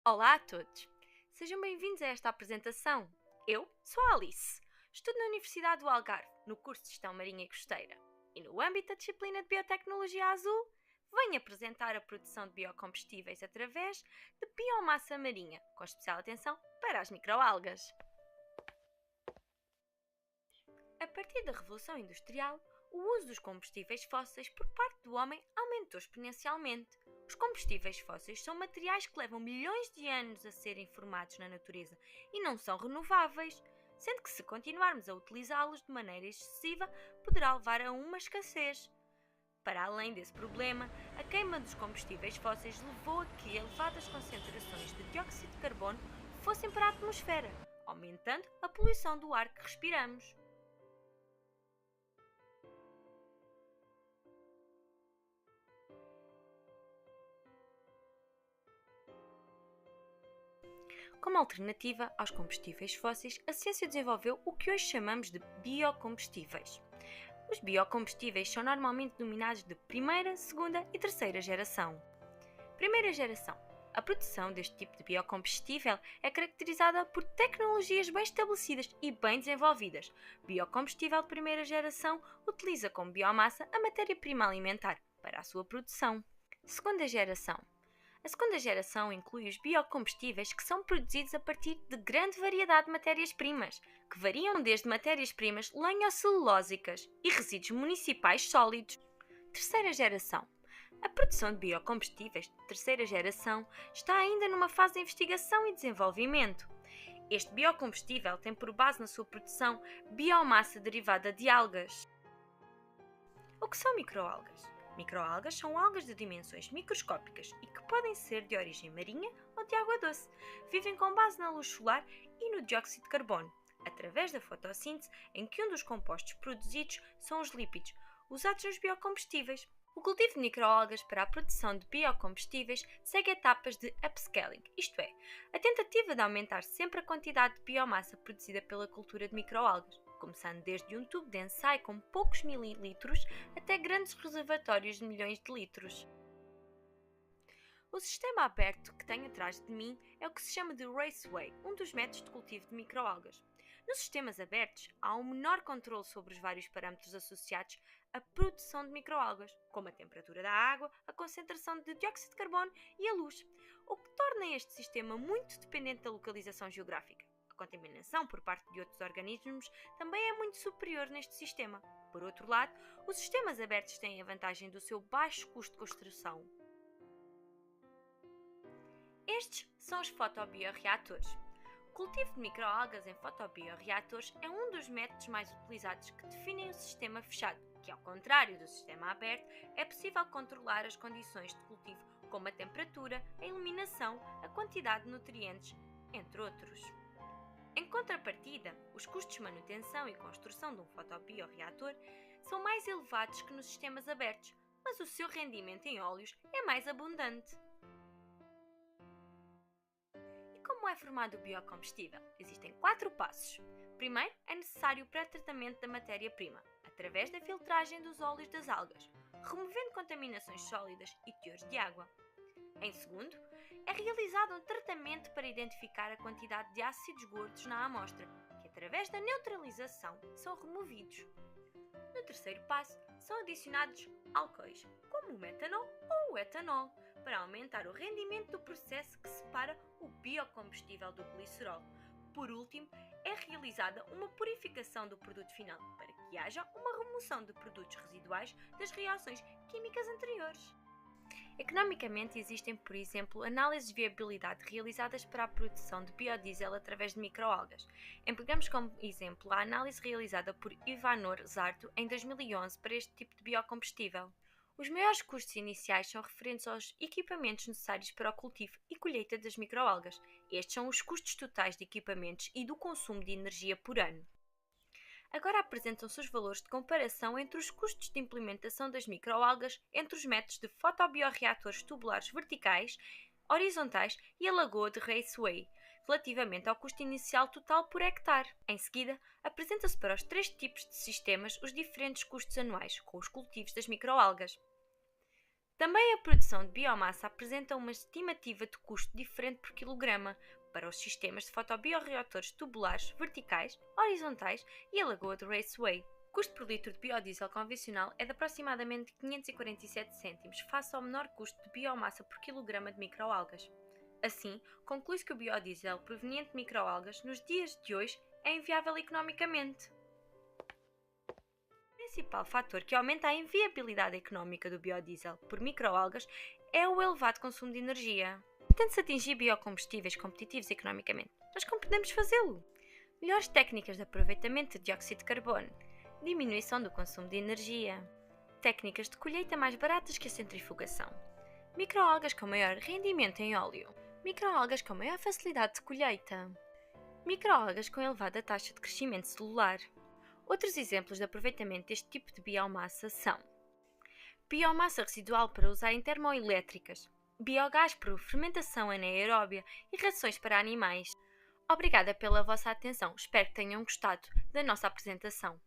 Olá a todos! Sejam bem-vindos a esta apresentação. Eu sou a Alice. Estudo na Universidade do Algarve, no curso de Gestão Marinha e Costeira. E no âmbito da disciplina de Biotecnologia Azul, venho apresentar a produção de biocombustíveis através de biomassa marinha, com especial atenção para as microalgas. A partir da Revolução Industrial, o uso dos combustíveis fósseis por parte do homem aumentou exponencialmente. Os combustíveis fósseis são materiais que levam milhões de anos a serem formados na natureza e não são renováveis, sendo que se continuarmos a utilizá-los de maneira excessiva, poderá levar a uma escassez. Para além desse problema, a queima dos combustíveis fósseis levou a que elevadas concentrações de dióxido de carbono fossem para a atmosfera, aumentando a poluição do ar que respiramos. Como alternativa aos combustíveis fósseis, a ciência desenvolveu o que hoje chamamos de biocombustíveis. Os biocombustíveis são normalmente denominados de primeira, segunda e terceira geração. Primeira geração. A produção deste tipo de biocombustível é caracterizada por tecnologias bem estabelecidas e bem desenvolvidas. Biocombustível de primeira geração utiliza como biomassa a matéria-prima alimentar para a sua produção. Segunda geração. A segunda geração inclui os biocombustíveis que são produzidos a partir de grande variedade de matérias-primas, que variam desde matérias-primas lenho-celulósicas e resíduos municipais sólidos. Terceira geração. A produção de biocombustíveis de terceira geração está ainda numa fase de investigação e desenvolvimento. Este biocombustível tem por base na sua produção biomassa derivada de algas. O que são microalgas? Microalgas são algas de dimensões microscópicas e que podem ser de origem marinha ou de água doce. Vivem com base na luz solar e no dióxido de carbono, através da fotossíntese, em que um dos compostos produzidos são os lípidos, usados nos biocombustíveis. O cultivo de microalgas para a produção de biocombustíveis segue etapas de upscaling, isto é, a tentativa de aumentar sempre a quantidade de biomassa produzida pela cultura de microalgas, começando desde um tubo de ensaio com poucos mililitros até grandes reservatórios de milhões de litros. O sistema aberto que tenho atrás de mim é o que se chama de Raceway, um dos métodos de cultivo de microalgas. Nos sistemas abertos, há um menor controle sobre os vários parâmetros associados à produção de microalgas, como a temperatura da água, a concentração de dióxido de carbono e a luz, o que torna este sistema muito dependente da localização geográfica. A contaminação por parte de outros organismos também é muito superior neste sistema. Por outro lado, os sistemas abertos têm a vantagem do seu baixo custo de construção. Estes são os fotobioreatores. O cultivo de microalgas em fotobioreatores é um dos métodos mais utilizados que definem o sistema fechado, que, ao contrário do sistema aberto, é possível controlar as condições de cultivo, como a temperatura, a iluminação, a quantidade de nutrientes, entre outros. Em contrapartida, os custos de manutenção e construção de um fotobioreator são mais elevados que nos sistemas abertos, mas o seu rendimento em óleos é mais abundante. E como é formado o biocombustível? Existem 4 passos. Primeiro, é necessário o pré-tratamento da matéria-prima, através da filtragem dos óleos das algas, removendo contaminações sólidas e teores de água. Em segundo, é realizado um tratamento para identificar a quantidade de ácidos gordos na amostra, que através da neutralização são removidos. No terceiro passo, são adicionados álcoois, como o metanol ou o etanol, para aumentar o rendimento do processo que separa o biocombustível do glicerol. Por último, é realizada uma purificação do produto final, para que haja uma remoção de produtos residuais das reações químicas anteriores. Economicamente, existem, por exemplo, análises de viabilidade realizadas para a produção de biodiesel através de microalgas. Empregamos como exemplo a análise realizada por Ivanor Zarto em 2011 para este tipo de biocombustível. Os maiores custos iniciais são referentes aos equipamentos necessários para o cultivo e colheita das microalgas. Estes são os custos totais de equipamentos e do consumo de energia por ano. Agora apresentam-se os valores de comparação entre os custos de implementação das microalgas entre os métodos de fotobioreatores tubulares verticais, horizontais e a lagoa de Raceway, relativamente ao custo inicial total por hectare. Em seguida, apresenta-se para os 3 tipos de sistemas os diferentes custos anuais com os cultivos das microalgas. Também a produção de biomassa apresenta uma estimativa de custo diferente por quilograma para os sistemas de fotobioreatores tubulares verticais, horizontais e a lagoa de Raceway. O custo por litro de biodiesel convencional é de aproximadamente 547 cêntimos, face ao menor custo de biomassa por quilograma de microalgas. Assim, conclui-se que o biodiesel proveniente de microalgas nos dias de hoje é inviável economicamente. O principal fator que aumenta a inviabilidade económica do biodiesel por microalgas é o elevado consumo de energia. Tende-se atingir biocombustíveis competitivos economicamente, mas como podemos fazê-lo? Melhores técnicas de aproveitamento de dióxido de carbono, diminuição do consumo de energia, técnicas de colheita mais baratas que a centrifugação, microalgas com maior rendimento em óleo, microalgas com maior facilidade de colheita, microalgas com elevada taxa de crescimento celular. Outros exemplos de aproveitamento deste tipo de biomassa são biomassa residual para usar em termoelétricas, biogás por fermentação anaeróbia e rações para animais. Obrigada pela vossa atenção, espero que tenham gostado da nossa apresentação.